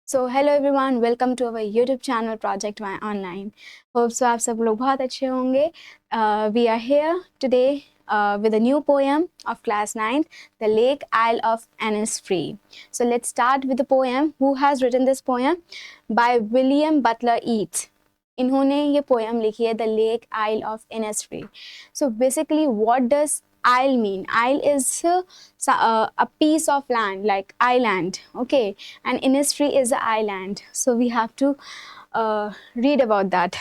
So hello everyone, welcome to our YouTube channel project my online. Hope so आप सब लोग बहुत अच्छे होंगे। We are here today with a new poem of class 9th, The Lake Isle of Innisfree. So let's start with the poem. Who has written this poem? By William Butler Yeats. इन्होंने ये poem लिखी है, the lake isle of Innisfree. So basically what does isle mean? Isle is a piece of land, like island, okay, and Innisfree is an island, so we have to read about that.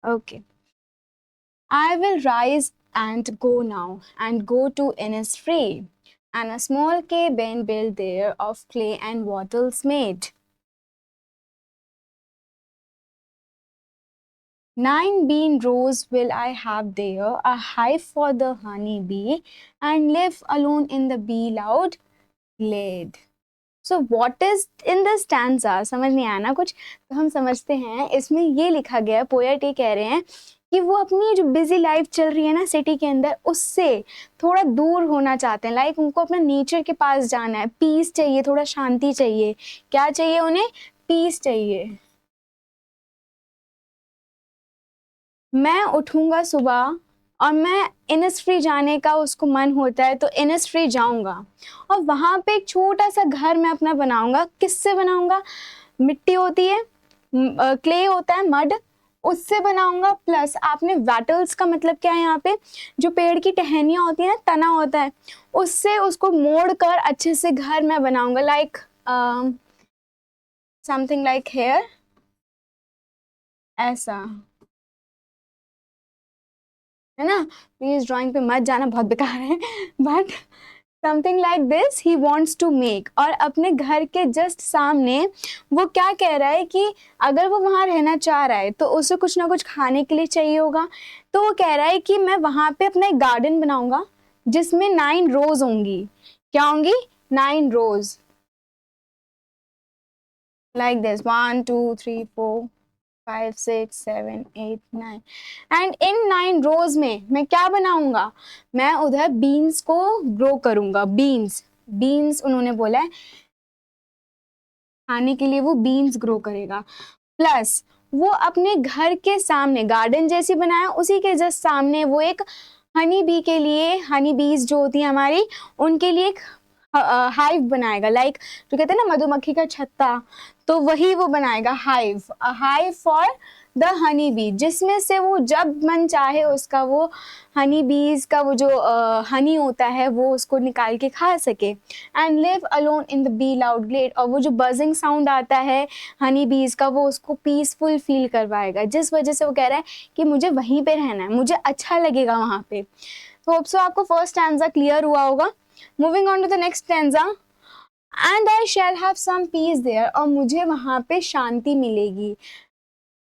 Okay. I will rise and go now, and go to Innisfree, and a small cabin built there of clay and wattles made. 9 bean rows will I have there, a hive for the honey bee, and live alone in the bee loud glade. So what is in the stanza? समझ नहीं आया ना कुछ, तो हम समझते हैं इसमें ये लिखा गया है, पोएट ये कह रहे हैं कि वो अपनी जो बिजी लाइफ चल रही है ना सिटी के अंदर, उससे थोड़ा दूर होना चाहते हैं. लाइक उनको अपना नेचर के पास जाना है, पीस चाहिए, थोड़ा शांति चाहिए. क्या चाहिए उन्हें? पीस चाहिए. मैं उठूंगा सुबह और मैं इनिसफ्री जाने का उसको मन होता है, तो इनिसफ्री जाऊंगा और वहाँ पे एक छोटा सा घर मैं अपना बनाऊंगा. किससे बनाऊंगा? मिट्टी होती है, क्ले होता है, मड, उससे बनाऊंगा. प्लस आपने वैटल्स का मतलब क्या है? यहाँ पे जो पेड़ की टहनियाँ होती है ना, तना होता है, उससे उसको मोड़ कर अच्छे से घर मैं बनाऊंगा. लाइक समथिंग लाइक हेयर, ऐसा है ना. प्लीज ड्राइंग पे मत जाना, बहुत बेकार है. But something like this he wants to make. और अपने घर के जस्ट सामने वो क्या कह रहा है कि अगर वो वहाँ रहना चाह रहा है तो उसे कुछ ना कुछ खाने के लिए चाहिए होगा. तो वो कह रहा है कि मैं वहाँ पे अपना एक गार्डन बनाऊंगा जिसमें 9 रोज होंगी. क्या होंगी? 9 rows. Like this, 1 2 3 4 5 6 7 8 9. And in 9 rows में मैं क्या बनाऊंगा? मैं उधर बीन्स को ग्रो करूंगा. बीन्स, बीन्स उन्होंने बोला है खाने के लिए, वो बीन्स ग्रो करेगा. प्लस वो अपने घर के सामने गार्डन जैसी बनाया, उसी के जस्ट सामने वो एक हनी बी के लिए, हनी बीज जो होती है हमारी, उनके लिए एक हाइव बनाएगा. लाइक जो कहते हैं ना मधुमक्खी का छत्ता, तो वही वो बनाएगा. Hive, a hive for the honey bee, जिसमें से वो जब मन चाहे उसका वो हनी बीज का वो जो हनी होता है वो उसको निकाल के खा सके. And live alone in the bee loud glade, और वो जो बजिंग साउंड आता है हनी बीज का, वो उसको पीसफुल फील करवाएगा, जिस वजह से वो कह रहा है कि मुझे वहीं पे रहना है, मुझे अच्छा लगेगा वहाँ पे. तो होप सो आपको फर्स्ट स्टैंजा क्लियर हुआ होगा. Moving on to the next stanza. And I shall have some peace there, और मुझे वहाँ पे शांति मिलेगी.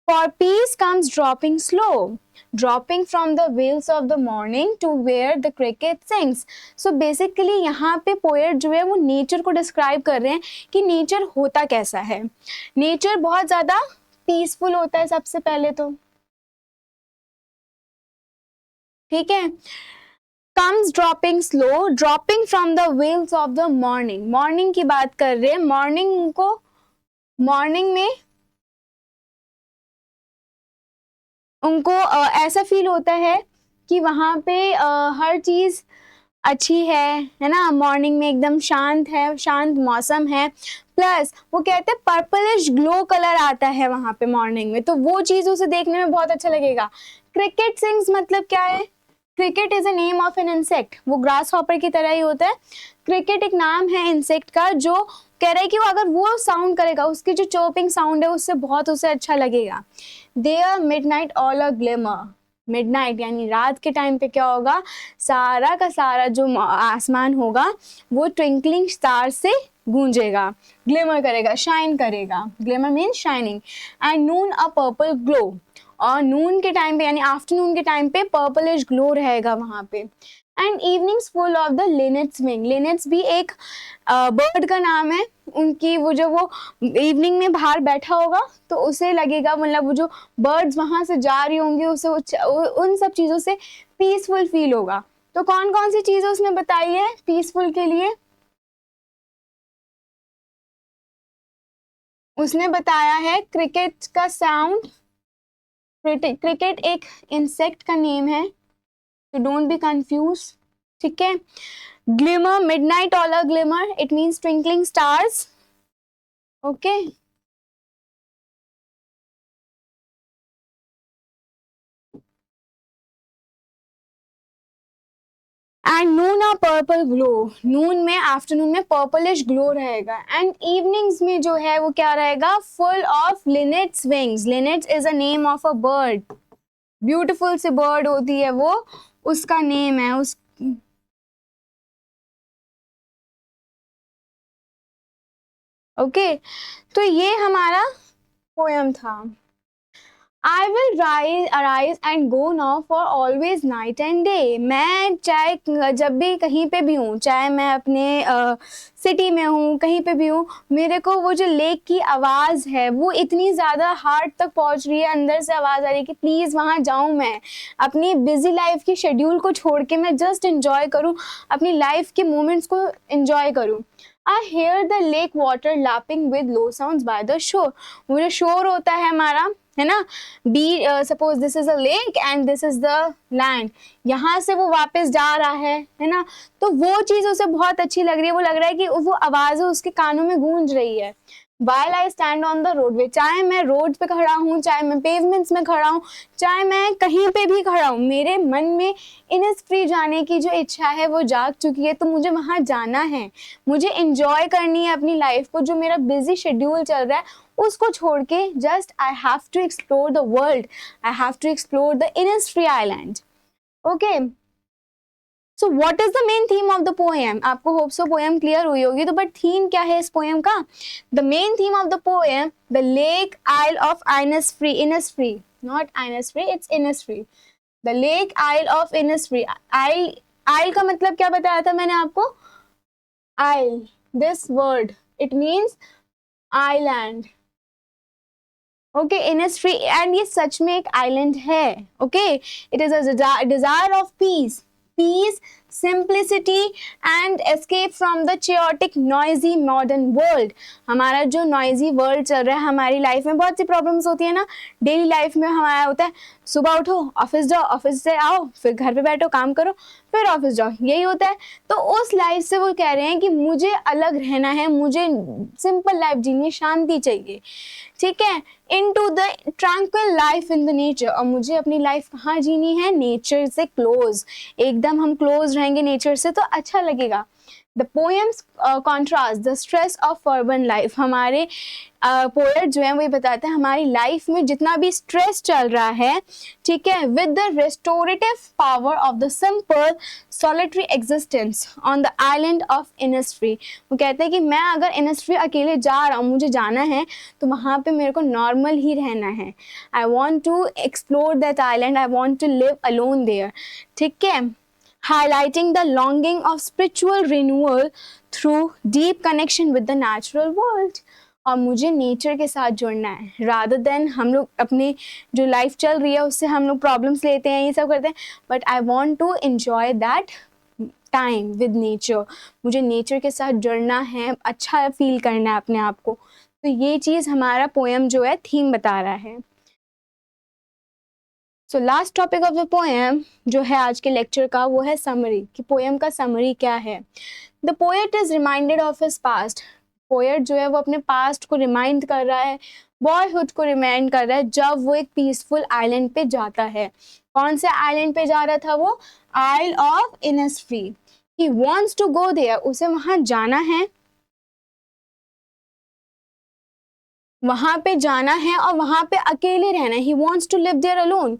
For peace comes dropping slow, dropping from the wheels of the morning to where the cricket sings. So basically यहाँ पे poet जो है वो नेचर को डिस्क्राइब कर रहे हैं कि नेचर होता कैसा है. नेचर बहुत ज़्यादा पीसफुल होता है सबसे पहले तो, ठीक है. Comes dropping slow, dropping from the wheels of the morning. Morning की बात कर रहे हैं. मॉर्निंग को, मॉर्निंग में उनको ऐसा फील होता है कि वहाँ पे हर चीज़ अच्छी है ना. मॉर्निंग में एकदम शांत है, शांत मौसम है. प्लस वो कहते हैं पर्पलिश ग्लो कलर आता है वहाँ पे मॉर्निंग में, तो वो चीज़ उसे देखने में बहुत अच्छा लगेगा. क्रिकेट सिंग्स मतलब क्या है? Cricket is a name of an insect. वो ग्रास हॉपर की तरह ही होता है. क्रिकेट एक नाम है इंसेक्ट का, जो कह रहा है कि वो अगर वो साउंड करेगा, उसकी जो चोपिंग साउंड है उससे बहुत उसे अच्छा लगेगा. There midnight all a glimmer. Midnight यानी रात के टाइम पे क्या होगा? सारा का सारा जो आसमान होगा वो ट्विंकलिंग स्टार से गूंजेगा, ग्लिमर करेगा, शाइन करेगा. Glimmer mean shining. And Noon a purple glow, और नून के टाइम पे यानी आफ्टरनून के टाइम पे पर्पलिश ग्लो रहेगा वहाँ पे. And evenings full of the linnet's wing. Linnets भी एक बर्ड का नाम है. उनकी वो जो वो इवनिंग में बाहर बैठा होगा तो उसे लगेगा, मतलब वो जो बर्ड्स वहाँ से जा रही होंगी उसे उन सब चीज़ों से पीसफुल फील होगा. तो कौन कौन सी चीज़ें उसने बताई है पीसफुल के लिए? उसने बताया है क्रिकेट का साउंड, क्रिकेट एक इंसेक्ट का नेम है, तो डोंट बी कंफ्यूज, ठीक है। Glimmer, midnight all a glimmer, it means twinkling stars, okay. And noon a purple glow, noon में, आफ्टरनून में पर्पलिश ग्लो रहेगा। एंड इवनिंग्स में जो है वो क्या रहेगा, full of linnets wings, linnets is a name of a bird, beautiful सी बर्ड होती है वो, उसका नेम है उस, ओके। तो ये हमारा पोयम था। I will rise, arise and go now for always night and day। मैं चाहे जब भी कहीं पे भी हूँ, चाहे मैं अपने सिटी में हूँ, कहीं पे भी हूँ, मेरे को वो जो लेक की आवाज़ है वो इतनी ज़्यादा हार्ट तक पहुँच रही है, अंदर से आवाज़ आ रही है कि प्लीज़ वहाँ जाऊँ, मैं अपनी बिजी लाइफ की शेड्यूल को छोड़ के मैं जस्ट इंजॉय करूँ, अपनी लाइफ के मोमेंट्स को इंजॉय करूँ। I hear the lake water lapping with low sounds by the shore। वो जो शोर होता है हमारा, है ना, be suppose this is a lake and this is the land, यहाँ से वो वापस जा रहा है ना, तो वो चीज़ उसे बहुत अच्छी लग रही है, वो लग रहा है कि वो आवाज़ उसके कानों में गूंज रही है। While I stand on the roadway, चाहे मैं रोड पे खड़ा हूँ, चाहे मैं पेवमेंट्स में खड़ा हूँ, चाहे मैं कहीं पे भी खड़ा हूँ, मेरे मन में इनिस्फ्री जाने की जो इच्छा है वो जाग चुकी है, तो मुझे वहाँ जाना है, मुझे इंजॉय करनी है अपनी लाइफ को, जो मेरा बिजी शेड्यूल चल रहा है उसको छोड़ के just I have to explore the world, I have to explore the Innisfree island, okay. So what is the main theme of the poem? आपको होप सो पोएम क्लियर हुई होगी, तो बट थीम क्या है इस पोएम का? The main theme of the poem, the lake isle of Innisfree, Innisfree, not Innisfree, it's Innisfree, the lake isle of Innisfree. Isle, isle का मतलब क्या बताया था मैंने आपको? Isle, this word it means island, okay, Innisfree, and ये सच में एक आइलैंड है, okay. It is a desire of peace, peace, simplicity and escape from the chaotic noisy modern world. हमारा जो नॉइजी वर्ल्ड चल रहा है, हमारी लाइफ में बहुत सी प्रॉब्लम्स होती है ना, डेली लाइफ में हमारा होता है सुबह उठो, ऑफिस जाओ, ऑफिस से आओ, फिर घर पे बैठो, काम करो, फिर ऑफिस जाओ, यही होता है। तो उस लाइफ से वो कह रहे हैं कि मुझे अलग रहना है, मुझे सिंपल लाइफ जीनी है, शांति चाहिए, ठीक है, into the tranquil life in the nature. और मुझे अपनी लाइफ कहाँ जीनी है? नेचर से क्लोज, एकदम हम क्लोज रहेंगे नेचर से तो अच्छा लगेगा। The poems contrast the stress of urban life. हमारे पोएट जो है वो ये बताते हैं हमारी लाइफ में जितना भी स्ट्रेस चल रहा है, ठीक है, with the restorative power of the simple solitary existence on the island of Innisfree. वो कहते हैं कि मैं अगर इनिस्फ्री अकेले जा रहा हूँ, मुझे जाना है, तो वहाँ पे मेरे को नॉर्मल ही रहना है। I want to explore that island, I want to live alone there, ठीक है। Highlighting the longing of spiritual renewal through deep connection with the natural world। और मुझे नेचर के साथ जुड़ना है, रादर देन हम लोग अपने जो लाइफ चल रही है उससे हम लोग प्रॉब्लम्स लेते हैं, ये सब करते हैं, but I want to enjoy that time with nature. मुझे नेचर के साथ जुड़ना है, अच्छा फील करना है अपने आप को। तो ये चीज़ हमारा पोएम जो है थीम बता रहा है। So last topic of the poem जो है आज के लेक्चर का, वो है समरी, कि पोएम का समरी क्या है। The poet is reminded of his past. Poet जो है वो अपने पास्ट को रिमाइंड कर रहा है, बॉयहुड को रिमाइंड कर रहा है, जब वो एक पीसफुल आइलैंड पे जाता है। कौन से आइलैंड पे जा रहा था वो? Isle of Innisfree. He wants to go there, उसे वहां जाना है, वहां पे जाना है और वहां पे अकेले रहना है। He wants to live there alone.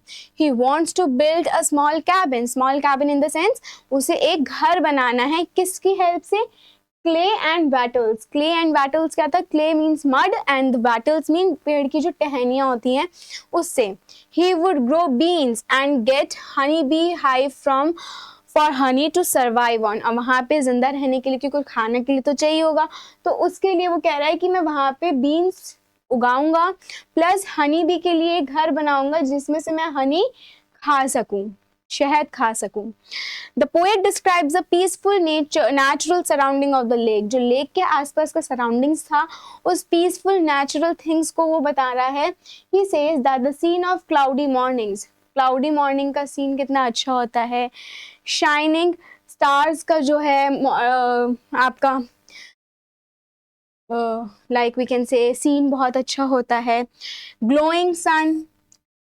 He wants to build a small cabin. Small cabin in the sense उसे एक घर बनाना है, किसकी हेल्प से? Clay and wattles. Clay and wattles क्या था? Clay means mud and wattles mean पेड़ की जो टहनियाँ होती हैं उससे। He would grow beans and get honey bee hive from for honey to survive on। और वहाँ पे जिंदा रहने के लिए, क्योंकि कुछ खाने के लिए तो चाहिए होगा, तो उसके लिए वो कह रहा है कि मैं वहाँ पे बीन्स उगाऊंगा, प्लस हनी बी के लिए घर बनाऊंगा जिसमें से मैं हनी खा सकूं, शहद खा सकूं। The poet describes the peaceful natural surrounding of the lake. जो लेक के आसपास का सराउंडिंग्स था, उस पीसफुल नेचुरल थिंग्स को वो बता रहा है। He says that the scene of cloudy mornings, cloudy morning का सीन कितना अच्छा होता है। शाइनिंग स्टार्स का जो है आपका like we can say scene बहुत अच्छा होता है। Glowing sun,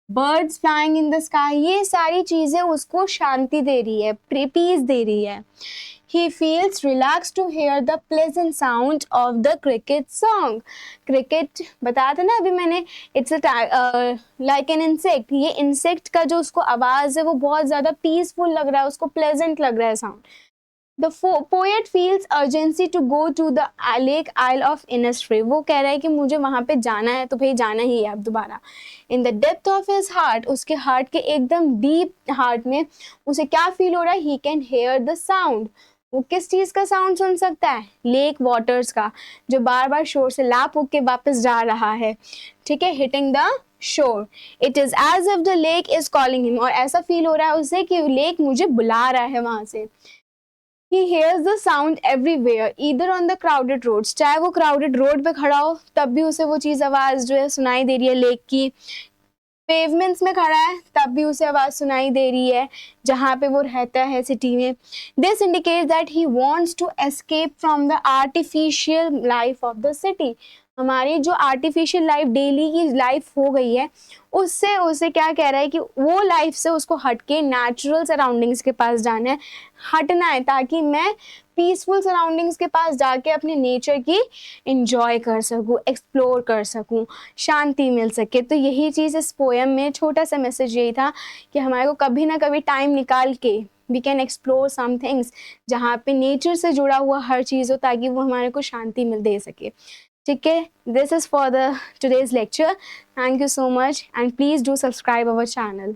birds flying in the sky, ये सारी चीज़ें उसको शांति दे रही है, पीस दे रही है। He feels relaxed to hear the pleasant sound of the cricket song. cricket बताया था ना अभी मैंने, it's a like an insect. ये insect का जो उसको आवाज़ है वो बहुत ज़्यादा पीसफुल लग रहा है, उसको pleasant लग रहा है sound. The poet feels urgency to go to the lake Isle of Innisfree. वो कह रहा है कि मुझे वहाँ पे जाना है, तो भाई जाना ही है अब दोबारा। In the depth of his heart, उसके हार्ट के एकदम डीप हार्ट में उसे क्या फील हो रहा है? He can hear the sound. वो किस चीज़ का साउंड सुन सकता है? लेक वाटर्स का, जो बार बार शोर से लाप होके वापस जा रहा है, ठीक है, hitting the shore. It is as if the lake is calling him, और ऐसा फील हो रहा है उसे कि लेक मुझे बुला रहा है वहाँ से। He hears the sound everywhere, either on the crowded roads, चाहे वो crowded road पे खड़ा हो तब भी उसे वो चीज़ आवाज़ जो है सुनाई दे रही है लेक की। पेवमेंट्स में खड़ा है तब भी उसे आवाज़ सुनाई दे रही है जहाँ पे वो रहता है सिटी में। This indicates that he wants to escape from the artificial life of the city. हमारी जो आर्टिफिशियल लाइफ, डेली की लाइफ हो गई है, उससे उसे क्या कह रहा है कि वो लाइफ से उसको हट के नेचुरल सराउंडिंग्स के पास जाना है, हटना है, ताकि मैं पीसफुल सराउंडिंग्स के पास जाके अपने नेचर की इंजॉय कर सकूँ, एक्सप्लोर कर सकूँ, शांति मिल सके। तो यही चीज़ इस पोएम में छोटा सा मैसेज यही था कि हमारे को कभी ना कभी टाइम निकाल के we can explore some things जहाँ पे नेचर से जुड़ा हुआ हर चीज़ हो, ताकि वो हमारे को शांति मिल दे सके। ठीक है, this is for the today's lecture. Thank you so much and please do subscribe our channel.